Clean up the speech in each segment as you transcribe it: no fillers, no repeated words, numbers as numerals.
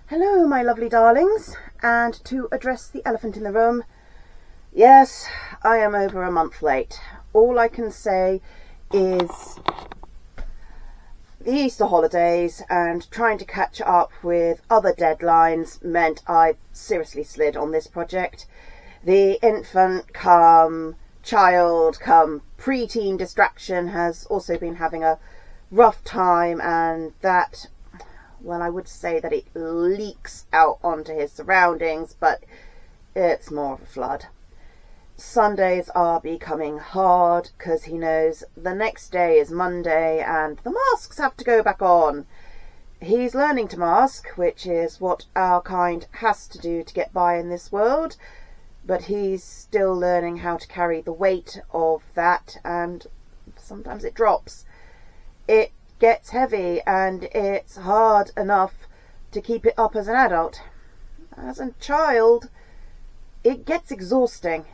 Hello, my lovely darlings, and to address the elephant in the room, yes, I am over a month late. All I can say is the Easter holidays and trying to catch up with other deadlines meant I seriously slid on this project. The infant come child come preteen distraction has also been having a rough time, and that, well, I would say that it leaks out onto his surroundings, but it's more of a flood. Sundays are becoming hard because he knows the next day is Monday and the masks have to go back on. He's learning to mask, which is what our kind has to do to get by in this world, but he's still learning how to carry the weight of that, and sometimes it drops. It gets heavy and it's hard enough to keep it up as an adult. As a child, it gets exhausting.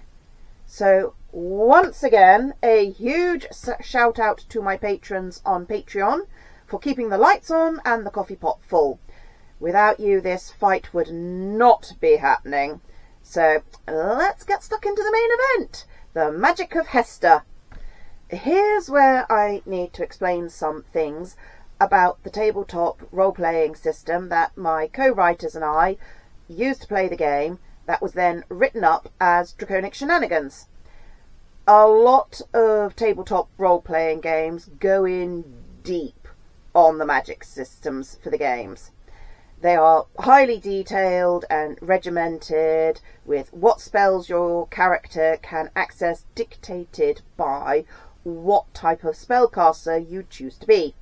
So once again, a huge shout out to my patrons on Patreon for keeping the lights on and the coffee pot full. Without you, this fight would not be happening. So let's get stuck into the main event, the magic of Hestia. Here's where I need to explain some things about the tabletop role-playing system that my co-writers and I used to play the game that was then written up as Draconic Shenanigans. A lot of tabletop role-playing games go in deep on the magic systems for the games. They are highly detailed and regimented, with what spells your character can access dictated by what type of spellcaster you choose to be.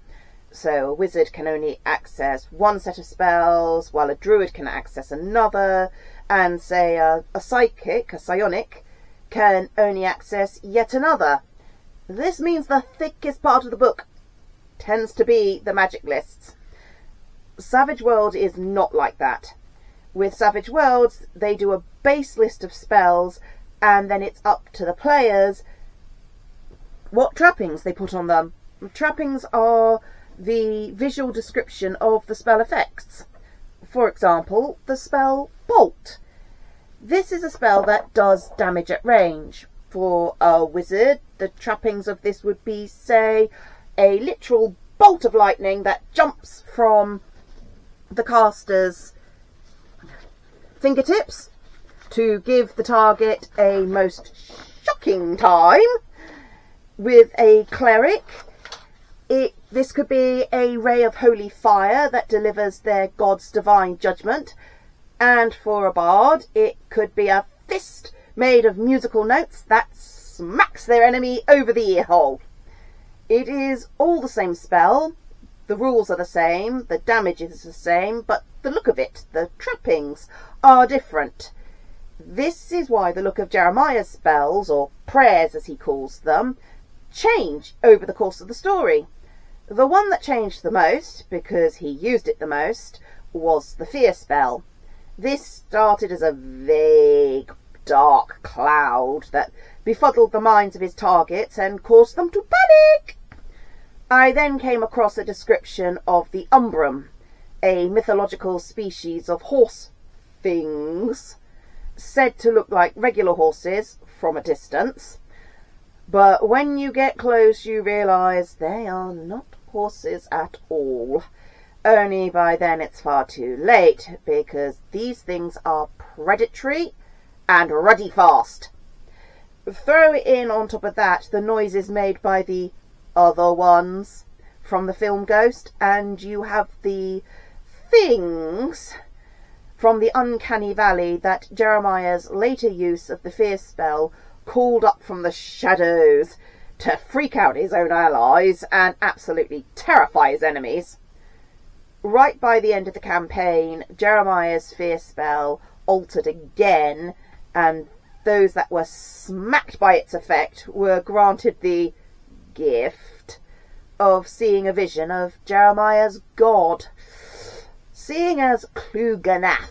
So a wizard can only access one set of spells, while a druid can access another, and say a psionic, can only access yet another. This means the thickest part of the book tends to be the magic lists. Savage World is not like that. With Savage Worlds, they do a base list of spells, and then it's up to the players what trappings they put on them. Trappings are the visual description of the spell effects. For example, the spell Bolt. This is a spell that does damage at range. For a wizard, the trappings of this would be, say, a literal bolt of lightning that jumps from the caster's fingertips to give the target a most shocking time. With a cleric, this could be a ray of holy fire that delivers their god's divine judgment. And for a bard, it could be a fist made of musical notes that smacks their enemy over the ear hole. It is all the same spell. The rules are the same, the damage is the same, but the look of it, the trappings, are different. This is why the look of Jeremiah's spells, or prayers as he calls them, change over the course of the story. The one that changed the most, because he used it the most, was the fear spell. This started as a vague, dark cloud that befuddled the minds of his targets and caused them to panic. I then came across a description of the Umbrum, a mythological species of horse things, said to look like regular horses from a distance. But when you get close, you realise they are not horses at all. Only by then it's far too late, because these things are predatory and ruddy fast. Throw in on top of that the noises made by the other ones from the film Ghost, and you have the things from the uncanny valley that Jeremiah's later use of the fear spell called up from the shadows to freak out his own allies and absolutely terrify his enemies. Right by the end of the campaign, Jeremiah's fear spell altered again, and those that were smacked by its effect were granted the gift of seeing a vision of Jeremiah's god. Seeing as Cluganath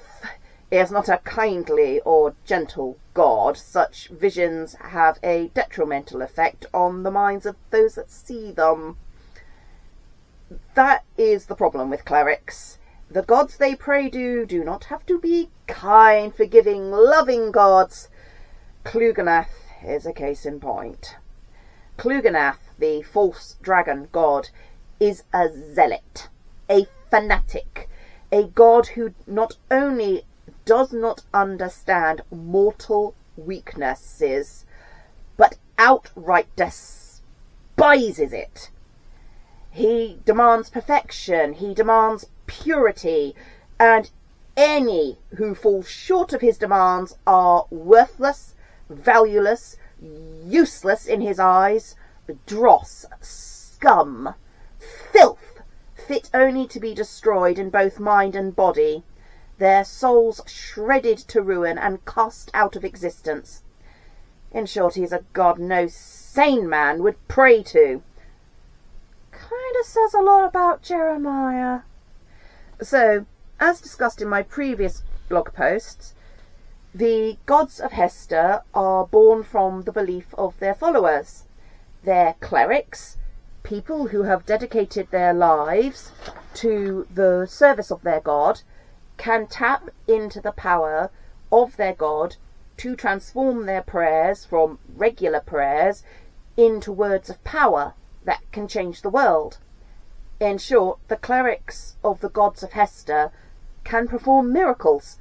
is not a kindly or gentle god, such visions have a detrimental effect on the minds of those that see them. That is the problem with clerics. The gods they pray to do not have to be kind, forgiving, loving gods. Cluganath is a case in point. Cluganath, the false dragon god, is a zealot, a fanatic, a god who not only does not understand mortal weaknesses, but outright despises it. He demands perfection, he demands purity, and any who fall short of his demands are worthless, valueless, useless in his eyes, dross, scum, filth, fit only to be destroyed in both mind and body, their souls shredded to ruin and cast out of existence. In short, he is a god no sane man would pray to. Kinda says a lot about Jeremiah. So, as discussed in my previous blog posts, the gods of Hestia are born from the belief of their followers. Their clerics, people who have dedicated their lives to the service of their god, can tap into the power of their god to transform their prayers from regular prayers into words of power that can change the world. In short, the clerics of the gods of Hestia can perform miracles,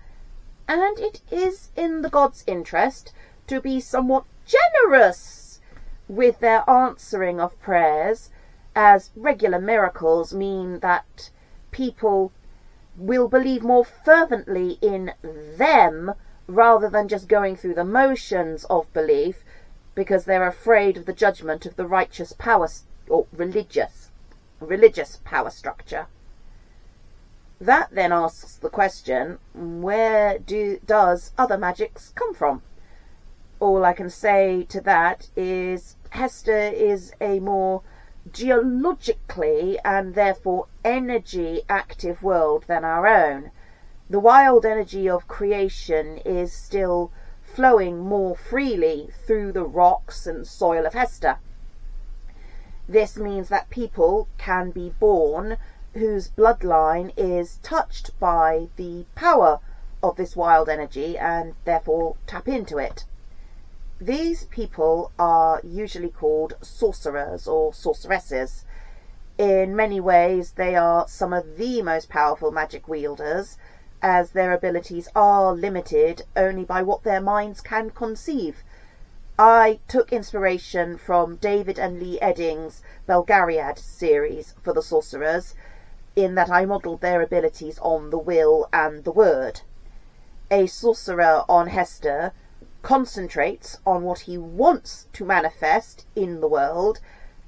and it is in the gods' interest to be somewhat generous with their answering of prayers, as regular miracles mean that people will believe more fervently in them rather than just going through the motions of belief because they're afraid of the judgment of the righteous power or religious power structure. That then asks the question, where does other magics come from? All I can say to that is Hestia is a more geologically and therefore energy active world than our own. The wild energy of creation is still flowing more freely through the rocks and soil of Hestia. This means that people can be born whose bloodline is touched by the power of this wild energy and therefore tap into it. These people are usually called sorcerers or sorceresses. In many ways, they are some of the most powerful magic wielders, as their abilities are limited only by what their minds can conceive. I took inspiration from David and Lee Edding's Belgariad series for the sorcerers, in that I modelled their abilities on the will and the word. A sorcerer on Hestia concentrates on what he wants to manifest in the world,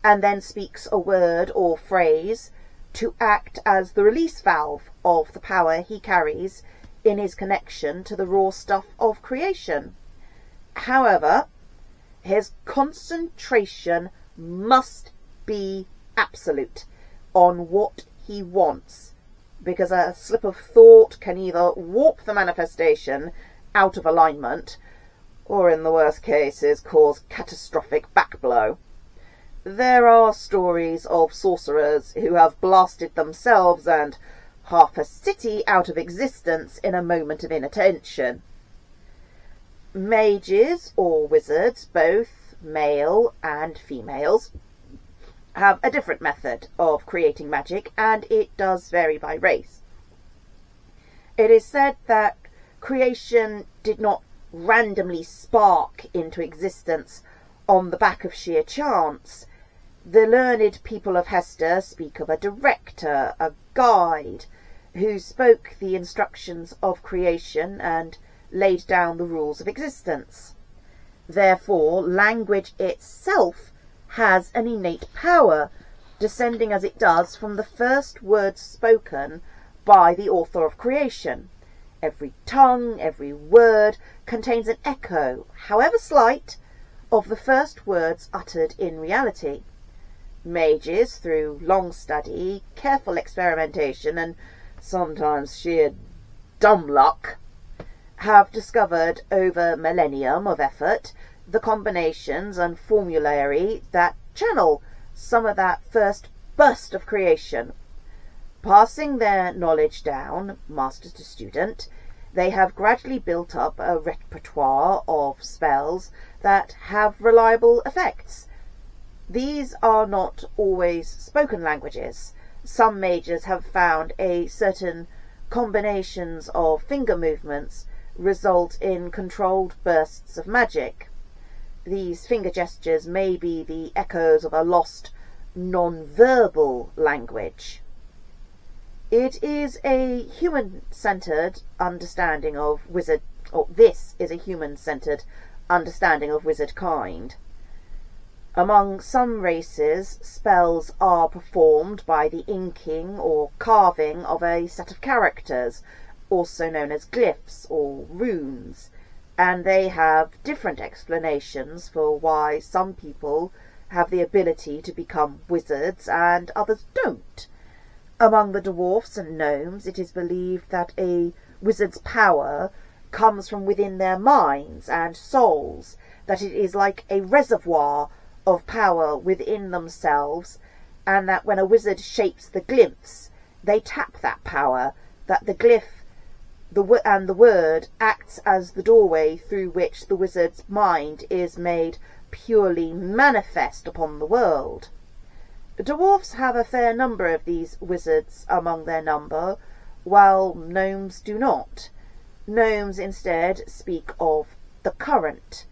and then speaks a word or phrase to act as the release valve of the power he carries in his connection to the raw stuff of creation. However, his concentration must be absolute on what he wants, because a slip of thought can either warp the manifestation out of alignment, or in the worst cases cause catastrophic backblow. There are stories of sorcerers who have blasted themselves and half a city out of existence in a moment of inattention. Mages or wizards, both male and females, have a different method of creating magic, and it does vary by race. It is said that creation did not randomly spark into existence on the back of sheer chance. The learned people of Hestia speak of a director, a guide, who spoke the instructions of creation and laid down the rules of existence. Therefore, language itself has an innate power, descending as it does from the first words spoken by the author of creation. Every tongue, every word contains an echo, however slight, of the first words uttered in reality. Mages, through long study, careful experimentation, and sometimes sheer dumb luck, have discovered over millennium of effort the combinations and formulary that channel some of that first burst of creation. Passing their knowledge down, master to student, they have gradually built up a repertoire of spells that have reliable effects. These are not always spoken languages. Some mages have found a certain combinations of finger movements result in controlled bursts of magic. These finger gestures may be the echoes of a lost non-verbal language. It is a human-centered understanding of wizard, or this is a human-centered understanding of wizard kind. Among some races, spells are performed by the inking or carving of a set of characters, also known as glyphs or runes, and they have different explanations for why some people have the ability to become wizards and others don't. Among the dwarfs and gnomes, it is believed that a wizard's power comes from within their minds and souls, that it is like a reservoir of power within themselves, and that when a wizard shapes the glyphs, they tap that power, that the glyph and the word acts as the doorway through which the wizard's mind is made purely manifest upon the world. Dwarfs have a fair number of these wizards among their number, while gnomes do not. Gnomes instead speak of the current.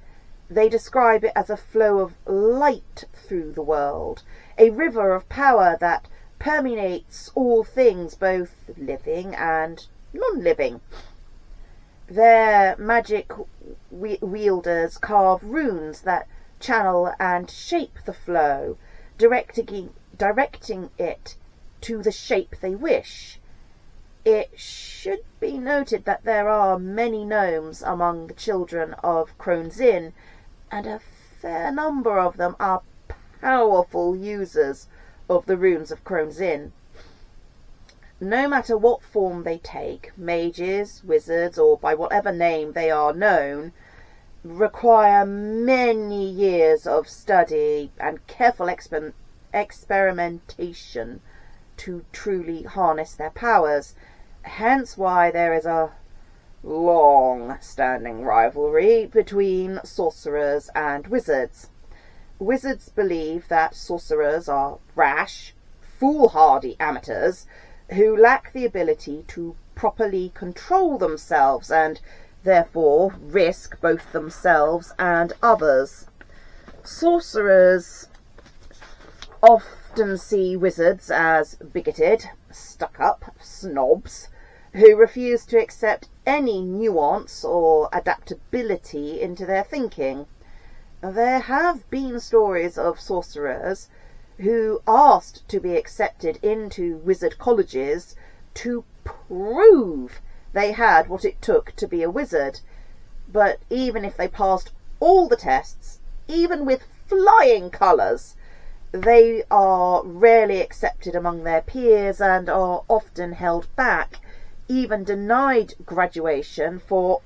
They describe it as a flow of light through the world, a river of power that permeates all things, both living and non-living. Their magic wielders carve runes that channel and shape the flow, directing it to the shape they wish. It should be noted that there are many gnomes among the children of Crone's Inn, and a fair number of them are powerful users of the runes of Crone's Inn. No matter what form they take, mages, wizards, or by whatever name they are known, require many years of study and careful experimentation to truly harness their powers, hence why there is a long-standing rivalry between sorcerers and wizards. Wizards believe that sorcerers are rash, foolhardy amateurs who lack the ability to properly control themselves and therefore risk both themselves and others. Sorcerers often see wizards as bigoted, stuck-up snobs who refuse to accept any nuance or adaptability into their thinking. There have been stories of sorcerers who asked to be accepted into wizard colleges to prove they had what it took to be a wizard, but even if they passed all the tests, even with flying colours, they are rarely accepted among their peers and are often held back, even denied graduation for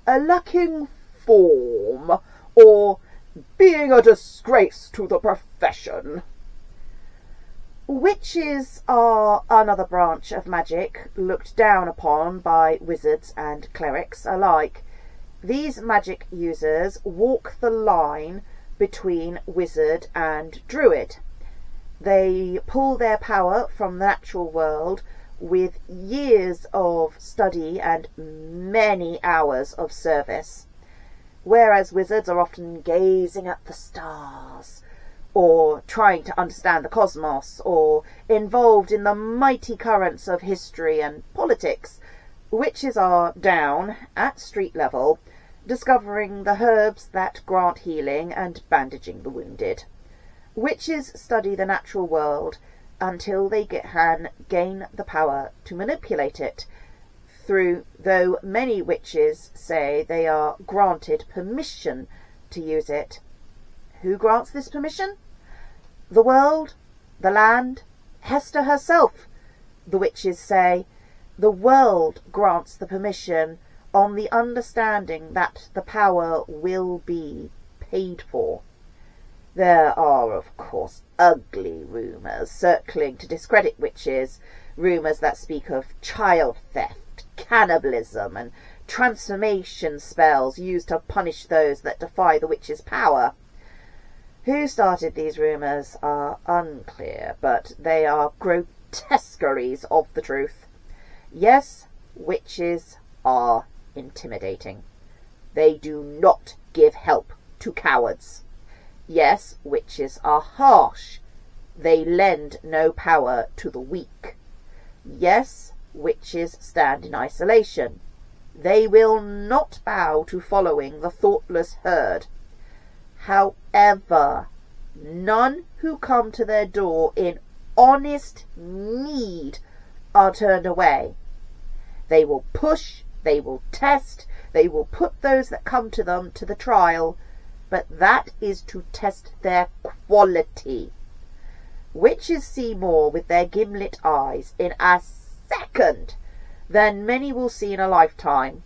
lacking form or being a disgrace to the profession. Witches are another branch of magic looked down upon by wizards and clerics alike. These magic users walk the line between wizard and druid. They pull their power from the natural world with years of study and many hours of service, whereas wizards are often gazing at the stars, or trying to understand the cosmos, or involved in the mighty currents of history and politics. Witches are down at street level, discovering the herbs that grant healing and bandaging the wounded. Witches study the natural world until they gain the power to manipulate it, though many witches say they are granted permission to use it. Who grants this permission? The world, the land, Hestia herself. The witches say the world grants the permission on the understanding that the power will be paid for. There are, of course, ugly rumours circling to discredit witches, rumours that speak of child theft, cannibalism, and transformation spells used to punish those that defy the witch's power. Who started these rumours are unclear, but they are grotesqueries of the truth. Yes, witches are intimidating. They do not give help to cowards. Yes, witches are harsh. They lend no power to the weak. Yes, witches stand in isolation. They will not bow to following the thoughtless herd. However, none who come to their door in honest need are turned away. They will push, they will test, they will put those that come to them to the trial, but that is to test their quality. Witches see more with their gimlet eyes in a second than many will see in a lifetime,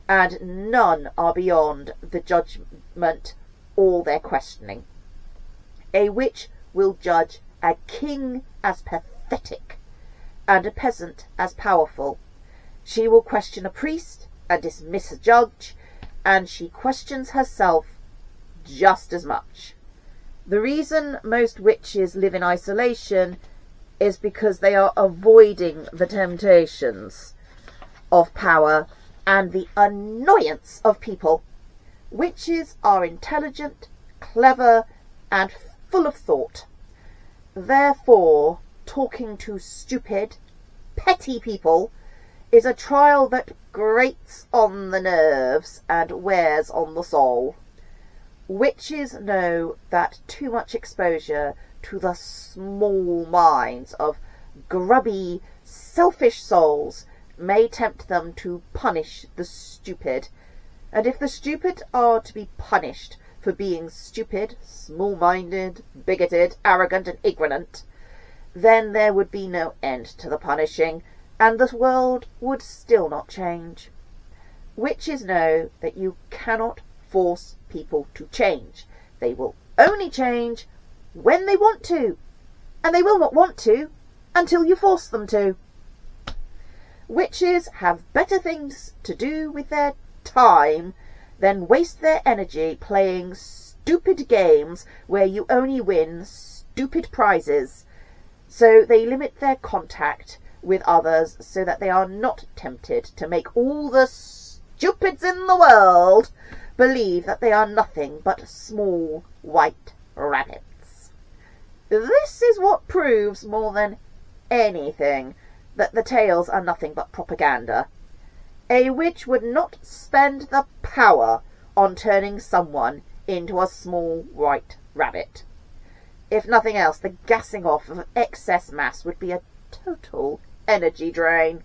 and none are beyond the judgment or their questioning. A witch will judge a king as pathetic and a peasant as powerful. She will question a priest and dismiss a judge, and she questions herself just as much. The reason most witches live in isolation is because they are avoiding the temptations of power and the annoyance of people. Witches are intelligent, clever, and full of thought. Therefore, talking to stupid, petty people is a trial that grates on the nerves and wears on the soul. Witches know that too much exposure to the small minds of grubby, selfish souls may tempt them to punish the stupid. And if the stupid are to be punished for being stupid, small-minded, bigoted, arrogant, and ignorant, then there would be no end to the punishing, and the world would still not change. Witches know that you cannot force people to change. They will only change when they want to, and they will not want to until you force them to. Witches have better things to do with their time than waste their energy playing stupid games where you only win stupid prizes. So they limit their contact with others so that they are not tempted to make all the stupids in the world believe that they are nothing but small white rabbits. This is what proves more than anything that the tales are nothing but propaganda. A witch would not spend the power on turning someone into a small white rabbit. If nothing else, the gassing off of excess mass would be a total energy drain.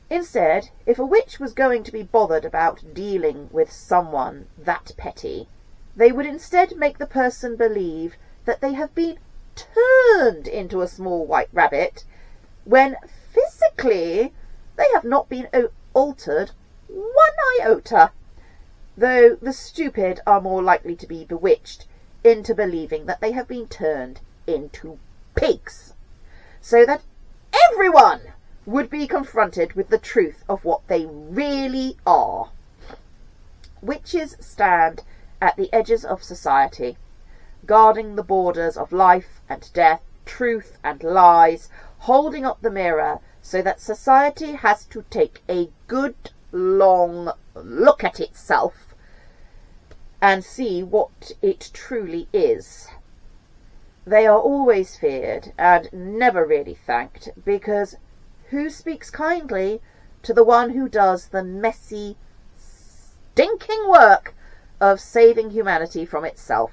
Instead, if a witch was going to be bothered about dealing with someone that petty, they would instead make the person believe that they have been turned into a small white rabbit, when physically they have not been altered one iota, though the stupid are more likely to be bewitched into believing that they have been turned into pigs, so that everyone would be confronted with the truth of what they really are. Witches stand at the edges of society, guarding the borders of life and death, truth and lies, holding up the mirror so that society has to take a good long look at itself and see what it truly is. They are always feared and never really thanked, because who speaks kindly to the one who does the messy, stinking work of saving humanity from itself?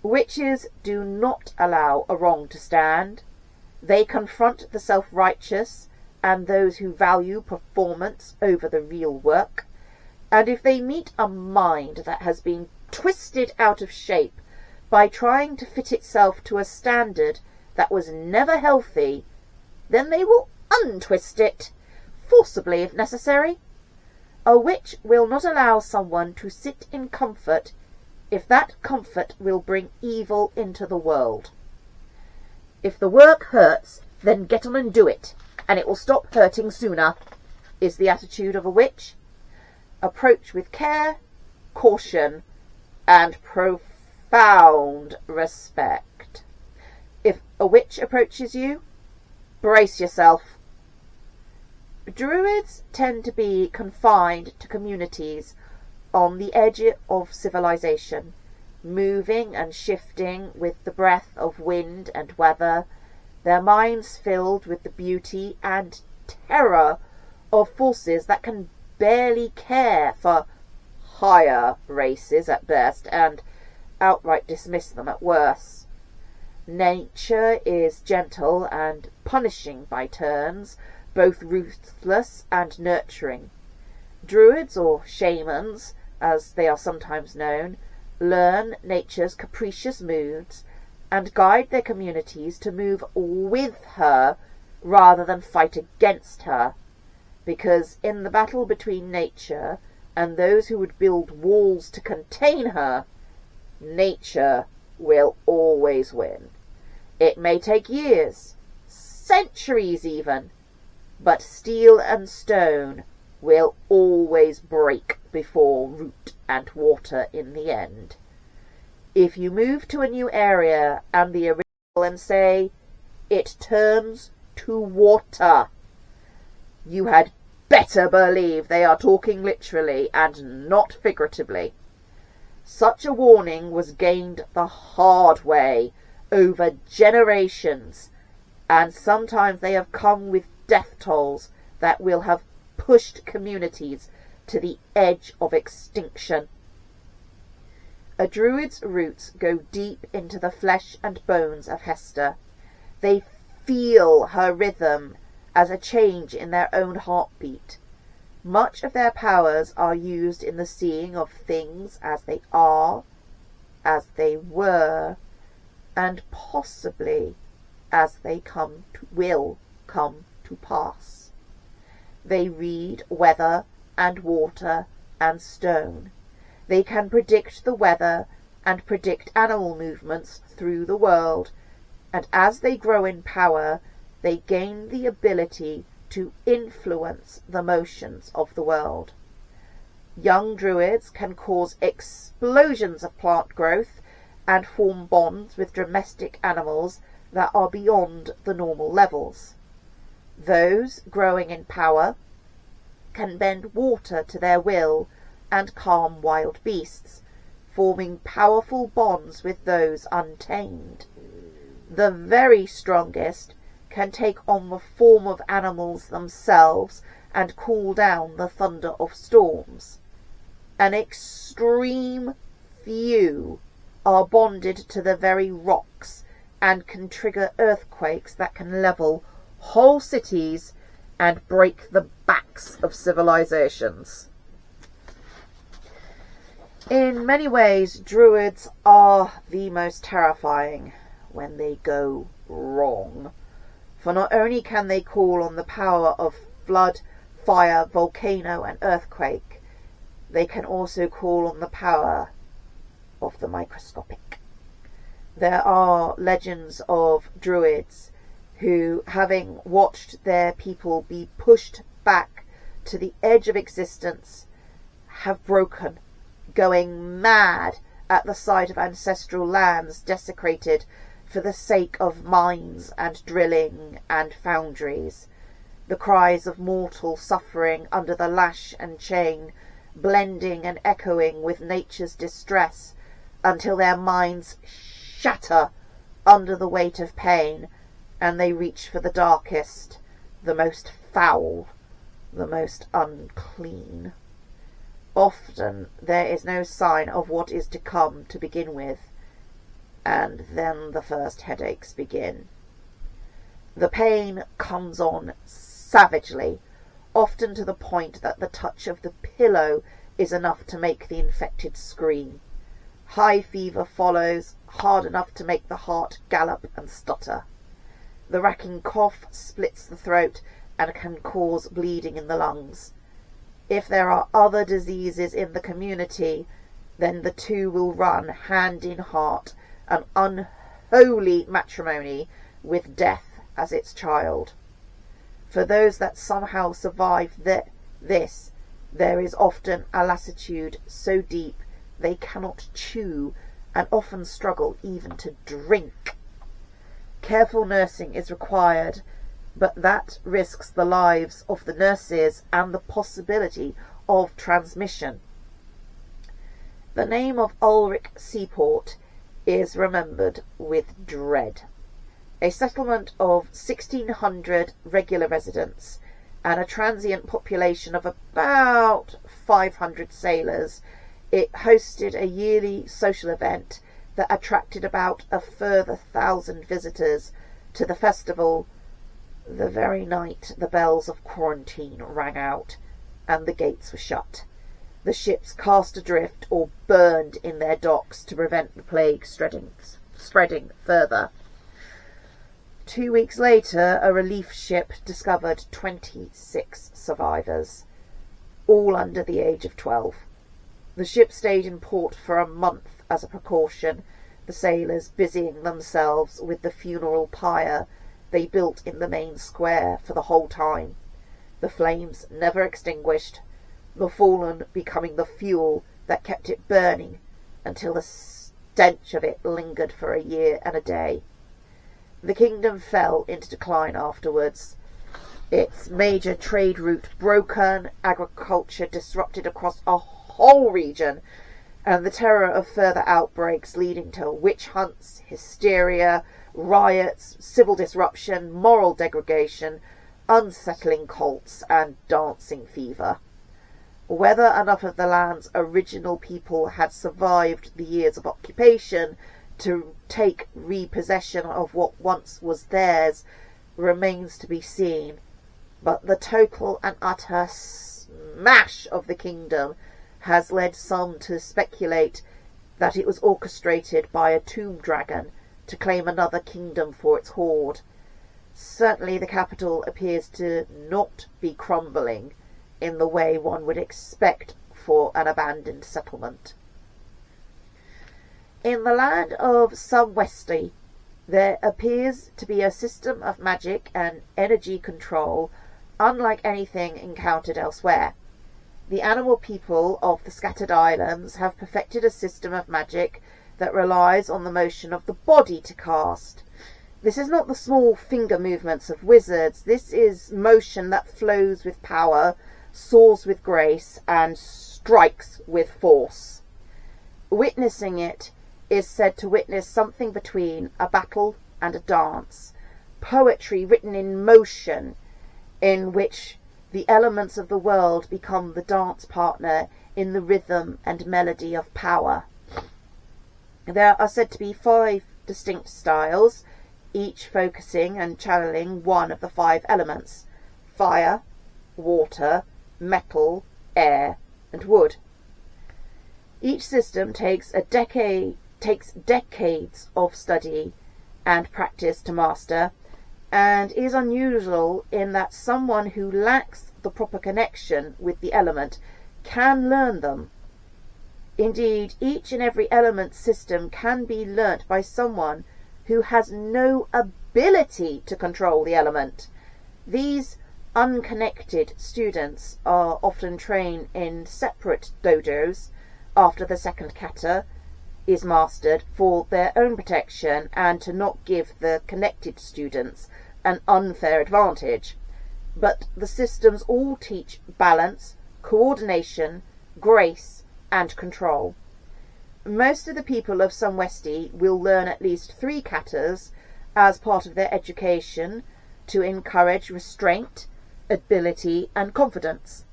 Witches do not allow a wrong to stand. They confront the self-righteous and those who value performance over the real work. And if they meet a mind that has been twisted out of shape by trying to fit itself to a standard that was never healthy, then they will untwist it, forcibly if necessary. A witch will not allow someone to sit in comfort if that comfort will bring evil into the world. If the work hurts, Then get on and do it, and it will stop hurting sooner, is the attitude of a witch. Approach with care, caution, and profound respect. If a witch approaches you, brace yourself. Druids tend to be confined to communities on the edge of civilization, moving and shifting with the breath of wind and weather, their minds filled with the beauty and terror of forces that can barely care for higher races at best and outright dismiss them at worst. Nature is gentle and punishing by turns, both ruthless and nurturing. Druids, or shamans, as they are sometimes known, learn nature's capricious moods and guide their communities to move with her rather than fight against her, because in the battle between nature and those who would build walls to contain her, nature will always win. It may take years, centuries even, but steel and stone will always break before root and water in the end. If you move to a new area and the original and say, it turns to water, you had better believe they are talking literally and not figuratively. Such a warning was gained the hard way over generations, and sometimes they have come with death tolls that will have pushed communities to the edge of extinction. A druid's roots go deep into the flesh and bones of Hestia. They feel her rhythm as a change in their own heartbeat. Much of their powers are used in the seeing of things as they are, as they were, and possibly as they will come to pass. They read weather and water and stone. They can predict the weather and predict animal movements through the world, and as they grow in power, they gain the ability to influence the motions of the world. Young druids can cause explosions of plant growth and form bonds with domestic animals that are beyond the normal levels. Those growing in power can bend water to their will and calm wild beasts, forming powerful bonds with those untamed. The very strongest can take on the form of animals themselves and cool down the thunder of storms. An extreme few are bonded to the very rocks and can trigger earthquakes that can level whole cities and break the backs of civilizations. In many ways, druids are the most terrifying when they go wrong. For not only can they call on the power of flood, fire, volcano, and earthquake, they can also call on the power of the microscopic. There are legends of druids who, having watched their people be pushed back to the edge of existence, have broken, going mad at the sight of ancestral lands desecrated for the sake of mines and drilling and foundries. The cries of mortal suffering under the lash and chain, blending and echoing with nature's distress, until their minds shatter under the weight of pain, and they reach for the darkest, the most foul, the most unclean. Often there is no sign of what is to come to begin with, and then the first headaches begin. The pain comes on savagely, often to the point that the touch of the pillow is enough to make the infected scream. High fever follows, hard enough to make the heart gallop and stutter. The racking cough splits the throat and can cause bleeding in the lungs. If there are other diseases in the community, then the two will run hand in heart, an unholy matrimony with death as its child. For those that somehow survive this, there is often a lassitude so deep they cannot chew and often struggle even to drink. Careful nursing is required, but that risks the lives of the nurses and the possibility of transmission. The name of Ulrich Seaport is remembered with dread. A settlement of 1,600 regular residents and a transient population of about 500 sailors, it hosted a yearly social event that attracted about a further 1,000 visitors to the festival the very night the bells of quarantine rang out and the gates were shut. The ships cast adrift or burned in their docks to prevent the plague spreading further. 2 weeks later, a relief ship discovered 26 survivors, all under the age of 12. The ship stayed in port for a month as a precaution, the sailors busying themselves with the funeral pyre they built in the main square for the whole time. The flames never extinguished, the fallen becoming the fuel that kept it burning until the stench of it lingered for a year and a day. The kingdom fell into decline afterwards. Its major trade route broken, agriculture disrupted across a whole region, and the terror of further outbreaks leading to witch hunts, hysteria, riots, civil disruption, moral degradation, unsettling cults, and dancing fever. Whether enough of the land's original people had survived the years of occupation to take repossession of what once was theirs remains to be seen, but the total and utter smash of the kingdom has led some to speculate that it was orchestrated by a tomb dragon to claim another kingdom for its hoard. Certainly the capital appears to not be crumbling in the way one would expect for an abandoned settlement. In the land of Samwesti, there appears to be a system of magic and energy control unlike anything encountered elsewhere. The animal people of the scattered islands have perfected a system of magic that relies on the motion of the body to cast. This is not the small finger movements of wizards. This is motion that flows with power, soars with grace, and strikes with force. Witnessing it is said to witness something between a battle and a dance, poetry written in motion, in which the elements of the world become the dance partner in the rhythm and melody of power. There are said to be 5 distinct styles, each focusing and channeling one of the 5 elements: fire, water, metal, air, and wood. Each system takes decades of study and practice to master, and is unusual in that someone who lacks the proper connection with the element can learn them. Indeed, each and every element system can be learnt by someone who has no ability to control the element. These unconnected students are often trained in separate dojos after the second kata is mastered for their own protection and to not give the connected students an unfair advantage. But the systems all teach balance, coordination, grace, and control. Most of the people of Samwesti will learn at least 3 katas as part of their education to encourage restraint, ability, and confidence,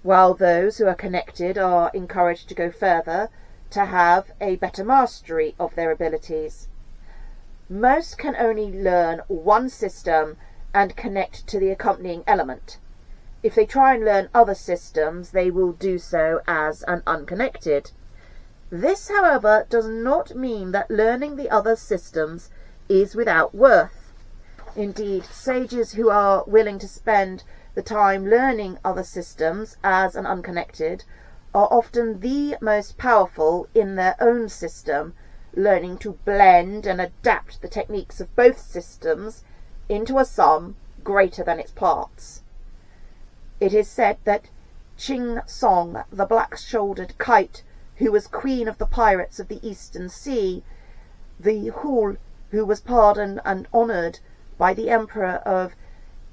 while those who are connected are encouraged to go further to have a better mastery of their abilities. Most can only learn one system and connect to the accompanying element. If they try and learn other systems, they will do so as an unconnected. This, however, does not mean that learning the other systems is without worth. Indeed, sages who are willing to spend the time learning other systems as an unconnected are often the most powerful in their own system, learning to blend and adapt the techniques of both systems into a sum greater than its parts. It is said that Ching Song, the black-shouldered kite, who was queen of the pirates of the Eastern Sea, the Hul, who was pardoned and honoured by the Emperor of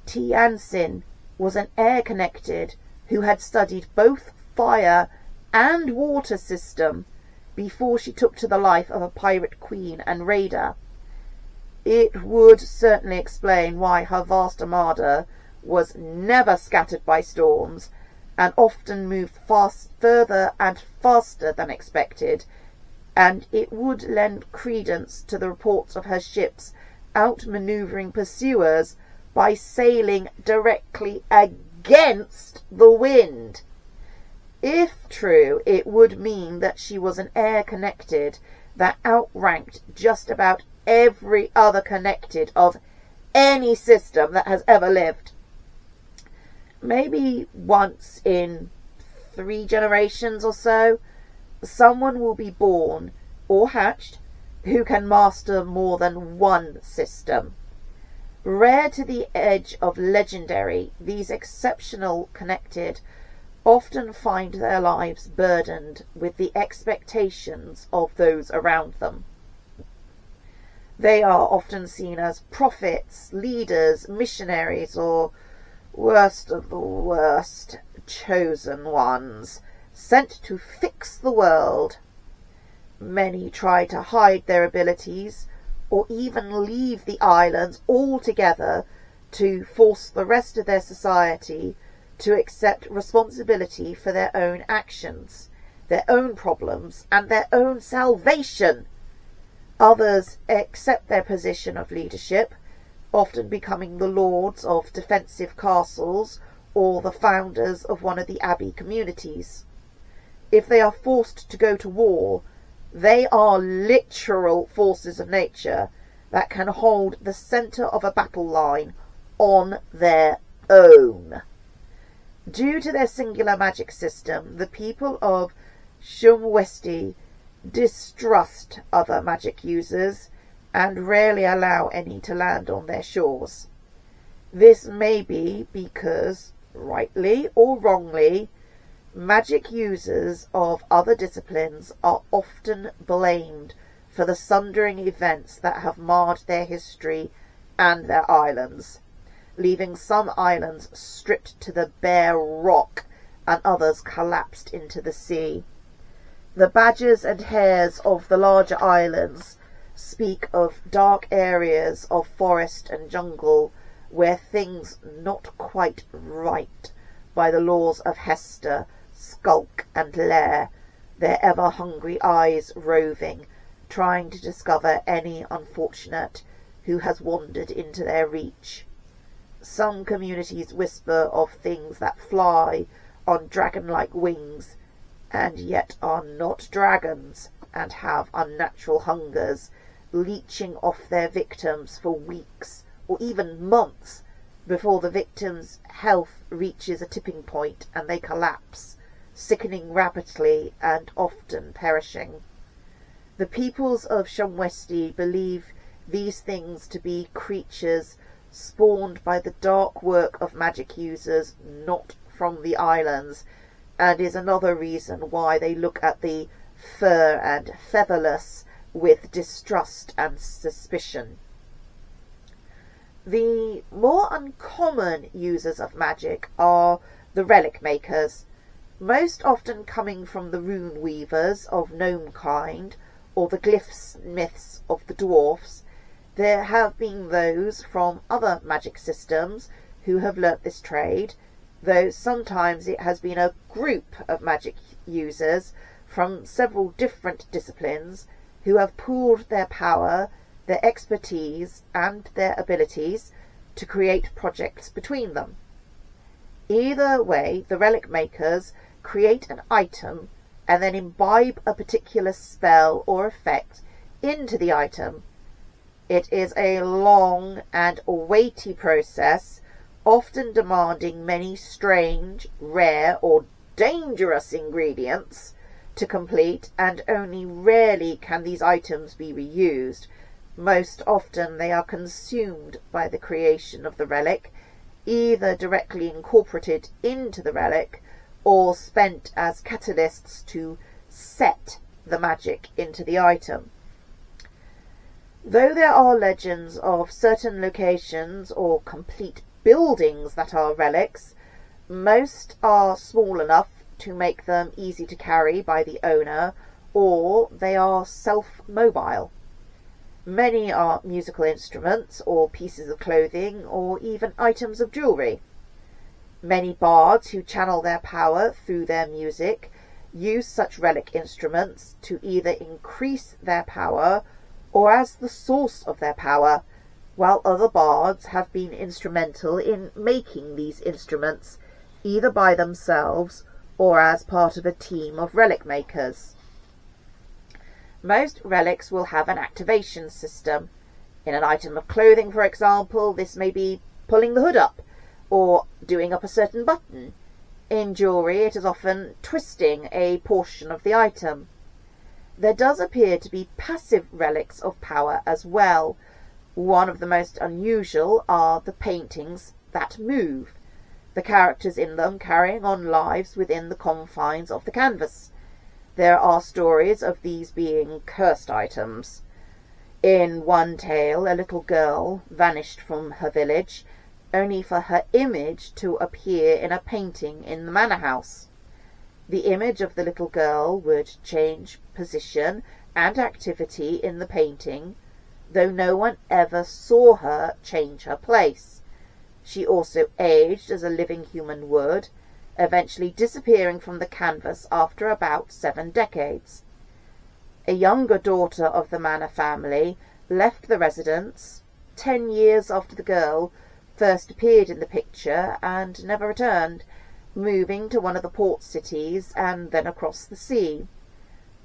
Tianjin, was an air-connected who had studied both fire and water system before she took to the life of a pirate queen and raider. It would certainly explain why her vast armada was never scattered by storms and often moved further and faster than expected, and it would lend credence to the reports of her ships outmanoeuvring pursuers by sailing directly against the wind. If true, it would mean that she was an air connected that outranked just about every other connected of any system that has ever lived. Maybe once in 3 generations or so, someone will be born or hatched who can master more than one system. Rare to the edge of legendary, these exceptional connected often find their lives burdened with the expectations of those around them. They are often seen as prophets, leaders, missionaries, or, worst of the worst, chosen ones, sent to fix the world. Many try to hide their abilities, or even leave the islands altogether to force the rest of their society to accept responsibility for their own actions, their own problems, and their own salvation. Others accept their position of leadership, often becoming the lords of defensive castles or the founders of one of the abbey communities. If they are forced to go to war, they are literal forces of nature that can hold the centre of a battle line on their own. Due to their singular magic system, the people of Shumwesti distrust other magic users and rarely allow any to land on their shores. This may be because, rightly or wrongly, magic users of other disciplines are often blamed for the sundering events that have marred their history and their islands, leaving some islands stripped to the bare rock and others collapsed into the sea. The badgers and hares of the larger islands speak of dark areas of forest and jungle where things not quite right by the laws of Hestia skulk and lair, their ever-hungry eyes roving, trying to discover any unfortunate who has wandered into their reach. Some communities whisper of things that fly on dragon-like wings, and yet are not dragons, and have unnatural hungers, leeching off their victims for weeks or even months before the victim's health reaches a tipping point and they collapse, sickening rapidly and often perishing. The peoples of Shumwesti believe these things to be creatures spawned by the dark work of magic users not from the islands, and is another reason why they look at the fur and featherless with distrust and suspicion. The more uncommon users of magic are the relic makers, most often coming from the rune weavers of gnome kind or the glyphsmiths of the dwarfs. There have been those from other magic systems who have learnt this trade, though sometimes it has been a group of magic users from several different disciplines who have pooled their power, their expertise, and their abilities to create projects between them. Either way, the relic makers create an item and then imbibe a particular spell or effect into the item. It is a long and weighty process, often demanding many strange, rare, or dangerous ingredients to complete, and only rarely can these items be reused. Most often they are consumed by the creation of the relic, either directly incorporated into the relic or spent as catalysts to set the magic into the item. Though there are legends of certain locations or complete buildings that are relics, most are small enough to make them easy to carry by the owner, or they are self-mobile. Many are musical instruments or pieces of clothing or even items of jewellery. Many bards who channel their power through their music use such relic instruments to either increase their power or as the source of their power, while other bards have been instrumental in making these instruments, either by themselves or as part of a team of relic makers. Most relics will have an activation system. In an item of clothing, for example, this may be pulling the hood up or doing up a certain button. In jewellery, it is often twisting a portion of the item. There does appear to be passive relics of power as well. One of the most unusual are the paintings that move, the characters in them carrying on lives within the confines of the canvas. There are stories of these being cursed items. In one tale, a little girl vanished from her village, only for her image to appear in a painting in the manor house. The image of the little girl would change position and activity in the painting, though no one ever saw her change her place. She also aged as a living human would, eventually disappearing from the canvas after about 7 decades. A younger daughter of the manor family left the residence 10 years after the girl first appeared in the picture and never returned, moving to one of the port cities and then across the sea.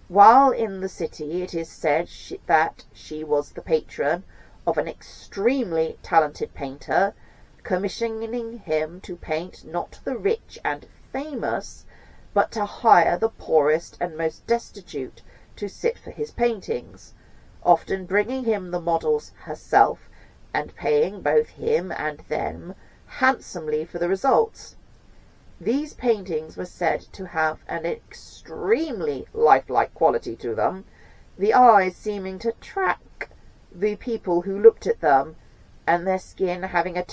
While in the city, it is said that she was the patron of an extremely talented painter, commissioning him to paint not the rich and famous, but to hire the poorest and most destitute to sit for his paintings, often bringing him the models herself and paying both him and them handsomely for the results. These paintings were said to have an extremely lifelike quality to them, the eyes seeming to track the people who looked at them, and their skin having a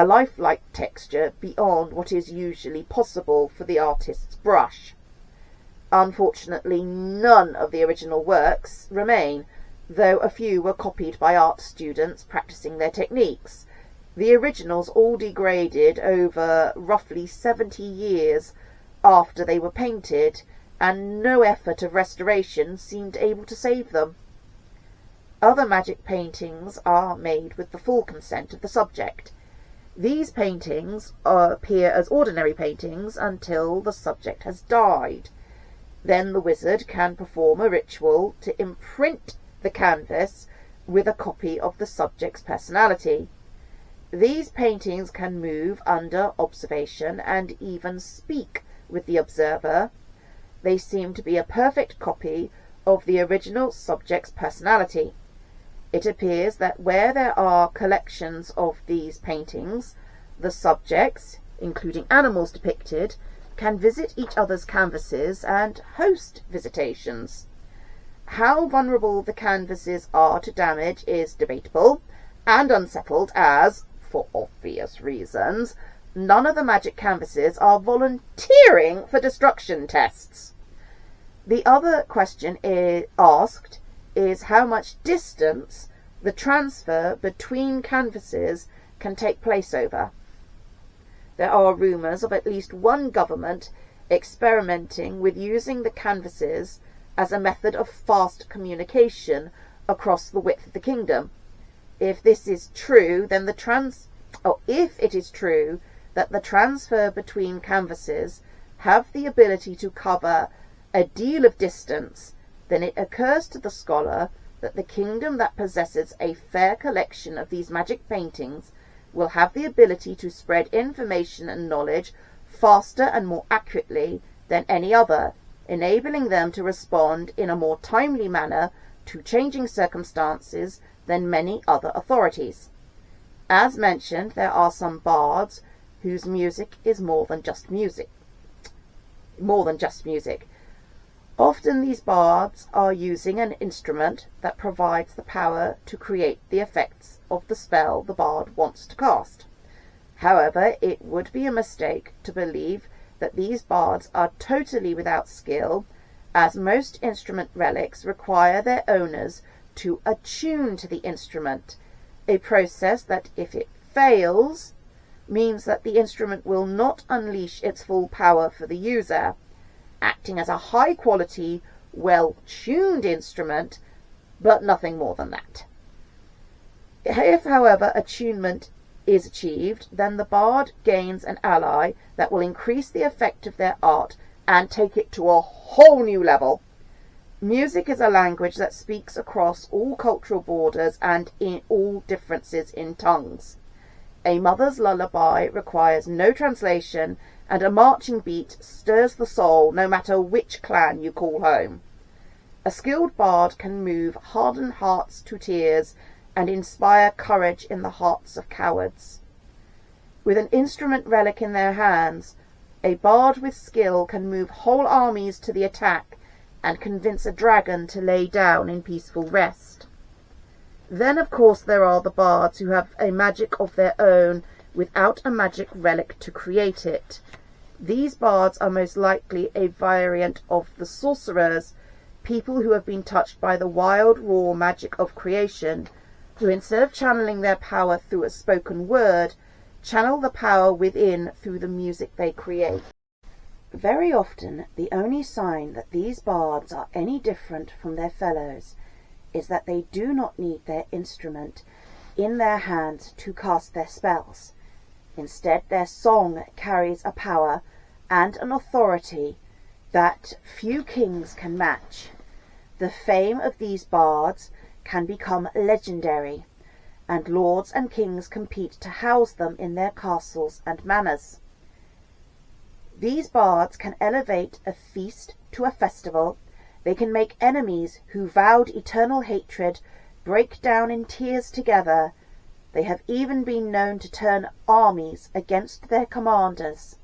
lifelike texture beyond what is usually possible for the artist's brush. Unfortunately, none of the original works remain, though a few were copied by art students practicing their techniques. The originals all degraded over roughly 70 years after they were painted, and no effort of restoration seemed able to save them. Other magic paintings are made with the full consent of the subject. These paintings appear as ordinary paintings until the subject has died. Then the wizard can perform a ritual to imprint the canvas with a copy of the subject's personality. These paintings can move under observation and even speak with the observer. They seem to be a perfect copy of the original subject's personality. It appears that where there are collections of these paintings, the subjects, including animals depicted, can visit each other's canvases and host visitations. How vulnerable the canvases are to damage is debatable and unsettled as, for obvious reasons, none of the magic canvases are volunteering for destruction tests. The other question asked is how much distance the transfer between canvases can take place over. There are rumours of at least one government experimenting with using the canvases as a method of fast communication across the width of the kingdom. If this is true, then if it is true that the transfer between canvases have the ability to cover a deal of distance, then it occurs to the scholar that the kingdom that possesses a fair collection of these magic paintings will have the ability to spread information and knowledge faster and more accurately than any other, enabling them to respond in a more timely manner to changing circumstances than many other authorities. As mentioned, there are some bards whose music is more than just music. Often these bards are using an instrument that provides the power to create the effects of the spell the bard wants to cast. However, it would be a mistake to believe that these bards are totally without skill, as most instrument relics require their owners to attune to the instrument, a process that, if it fails, means that the instrument will not unleash its full power for the user, acting as a high-quality, well-tuned instrument, but nothing more than that. If, however, attunement is achieved, then the bard gains an ally that will increase the effect of their art and take it to a whole new level. Music is a language that speaks across all cultural borders and in all differences in tongues. A mother's lullaby requires no translation, and a marching beat stirs the soul no matter which clan you call home. A skilled bard can move hardened hearts to tears and inspire courage in the hearts of cowards. With an instrument relic in their hands, a bard with skill can move whole armies to the attack and convince a dragon to lay down in peaceful rest. Then, of course, there are the bards who have a magic of their own without a magic relic to create it. These bards are most likely a variant of the sorcerers, people who have been touched by the wild, raw magic of creation, who instead of channeling their power through a spoken word, channel the power within through the music they create. Very often, the only sign that these bards are any different from their fellows is that they do not need their instrument in their hands to cast their spells. Instead, their song carries a power and an authority that few kings can match. The fame of these bards can become legendary, and lords and kings compete to house them in their castles and manors. These bards can elevate a feast to a festival. They can make enemies who vowed eternal hatred break down in tears together. They have even been known to turn armies against their commanders.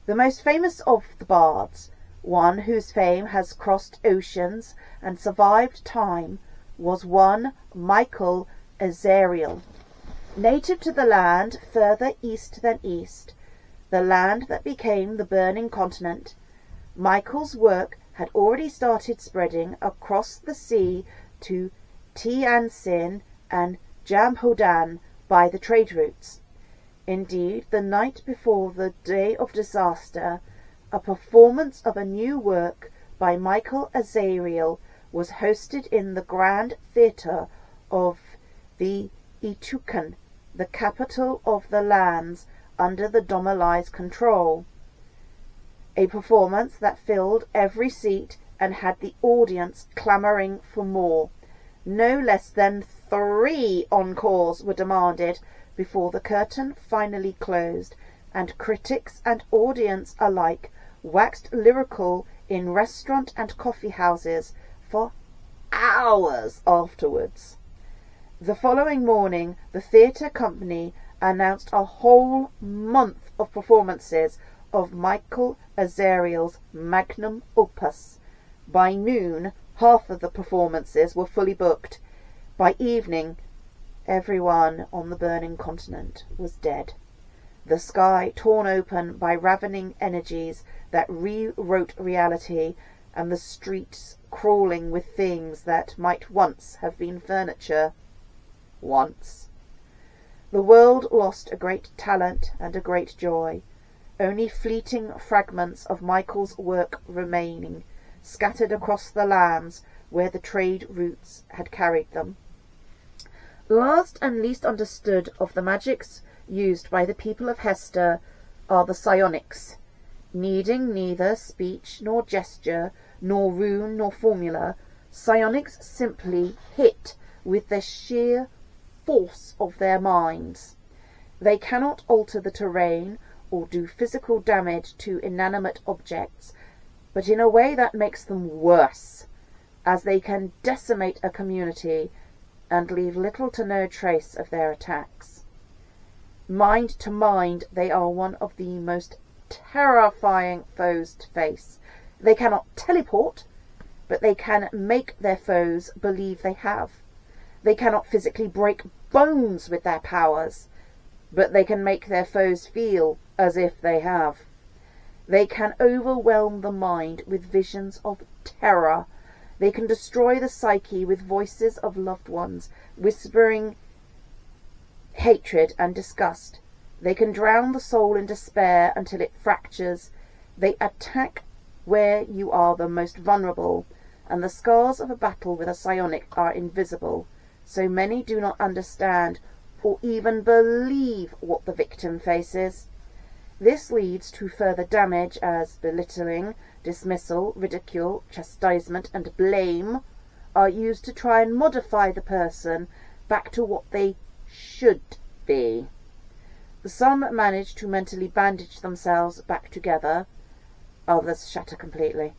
The most famous of the bards, one whose fame has crossed oceans and survived time, was one Michael Azariel. Native to the land further east than east, the land that became the burning continent, Michael's work had already started spreading across the sea to Tianjin and Jamhodan by the trade routes. Indeed, the night before the day of disaster, a performance of a new work by Michael Azariel was hosted in the Grand Theatre of the Itukan, the capital of the lands under the Domali's control. A performance that filled every seat and had the audience clamouring for more. No less than 3 encores were demanded before the curtain finally closed, and critics and audience alike waxed lyrical in restaurant and coffee houses for hours afterwards. The following morning, the theatre company announced a whole month of performances of Michael Azariel's magnum opus. By noon, half of the performances were fully booked. By evening, everyone on the burning continent was dead. The sky torn open by ravening energies that rewrote reality, and the streets crawling with things that might once have been furniture. Once. The world lost a great talent and a great joy, only fleeting fragments of Michael's work remaining, scattered across the lands where the trade routes had carried them. Last and least understood of the magics used by the people of Hestia are the psionics, needing neither speech nor gesture, nor rune nor formula. Psionics simply hit with the sheer force of their minds. They cannot alter the terrain or do physical damage to inanimate objects, but in a way that makes them worse, as they can decimate a community and leave little to no trace of their attacks. Mind to mind, they are one of the most terrifying foes to face. They cannot teleport, but they can make their foes believe they have. They cannot physically break bones with their powers, but they can make their foes feel as if they have. They can overwhelm the mind with visions of terror. They can destroy the psyche with voices of loved ones, whispering hatred and disgust. They can drown the soul in despair until it fractures. They attack where you are the most vulnerable, and the scars of a battle with a psionic are invisible, so many do not understand or even believe what the victim faces. This leads to further damage as belittling, dismissal, ridicule, chastisement, and blame are used to try and modify the person back to what they should be. Some manage to mentally bandage themselves back together, others shatter completely.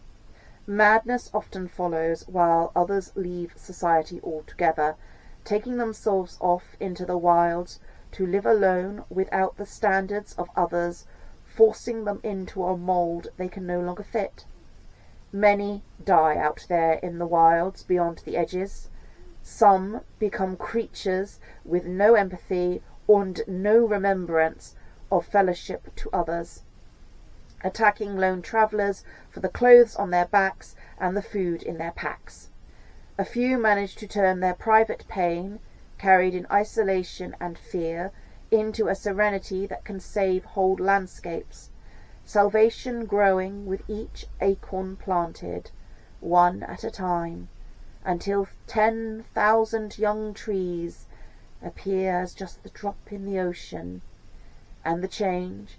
Madness often follows, while others leave society altogether, taking themselves off into the wilds to live alone without the standards of others, forcing them into a mould they can no longer fit. Many die out there in the wilds beyond the edges. Some become creatures with no empathy and no remembrance of fellowship to others, attacking lone travellers for the clothes on their backs and the food in their packs. A few manage to turn their private pain, carried in isolation and fear, into a serenity that can save whole landscapes, salvation growing with each acorn planted, one at a time, until 10,000 young trees appear as just the drop in the ocean, and the change,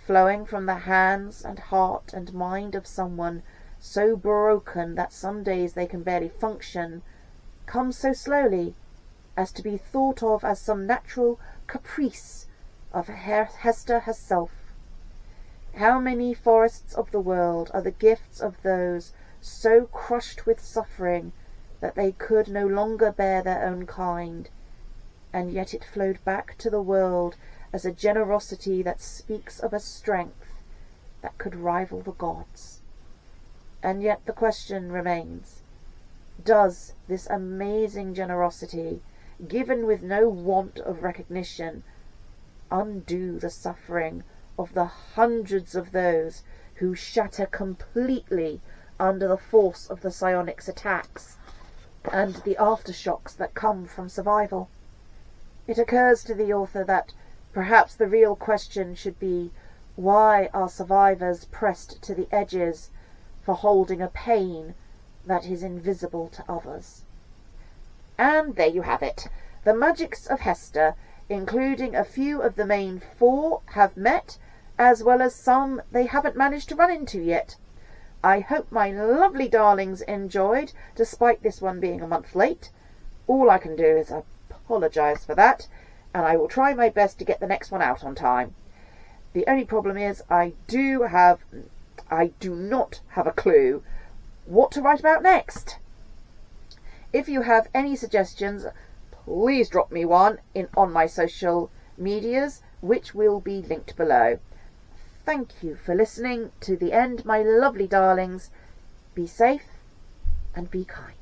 flowing from the hands and heart and mind of someone so broken that some days they can barely function, comes so slowly as to be thought of as some natural caprice of Hestia herself. How many forests of the world are the gifts of those so crushed with suffering that they could no longer bear their own kind, and yet it flowed back to the world as a generosity that speaks of a strength that could rival the gods. And yet the question remains, does this amazing generosity, given with no want of recognition, undo the suffering of the hundreds of those who shatter completely under the force of the psionics attacks and the aftershocks that come from survival? It occurs to the author that perhaps the real question should be, why are survivors pressed to the edges for holding a pain that is invisible to others? And there you have it. The magics of Hestia, including a few of the main four, have met, as well as some they haven't managed to run into yet. I hope my lovely darlings enjoyed, despite this one being a month late. All I can do is apologise for that, and I will try my best to get the next one out on time. The only problem is I do not have a clue what to write about next. If you have any suggestions, please drop me one on my social medias, which will be linked below. Thank you for listening to the end, my lovely darlings. Be safe and be kind.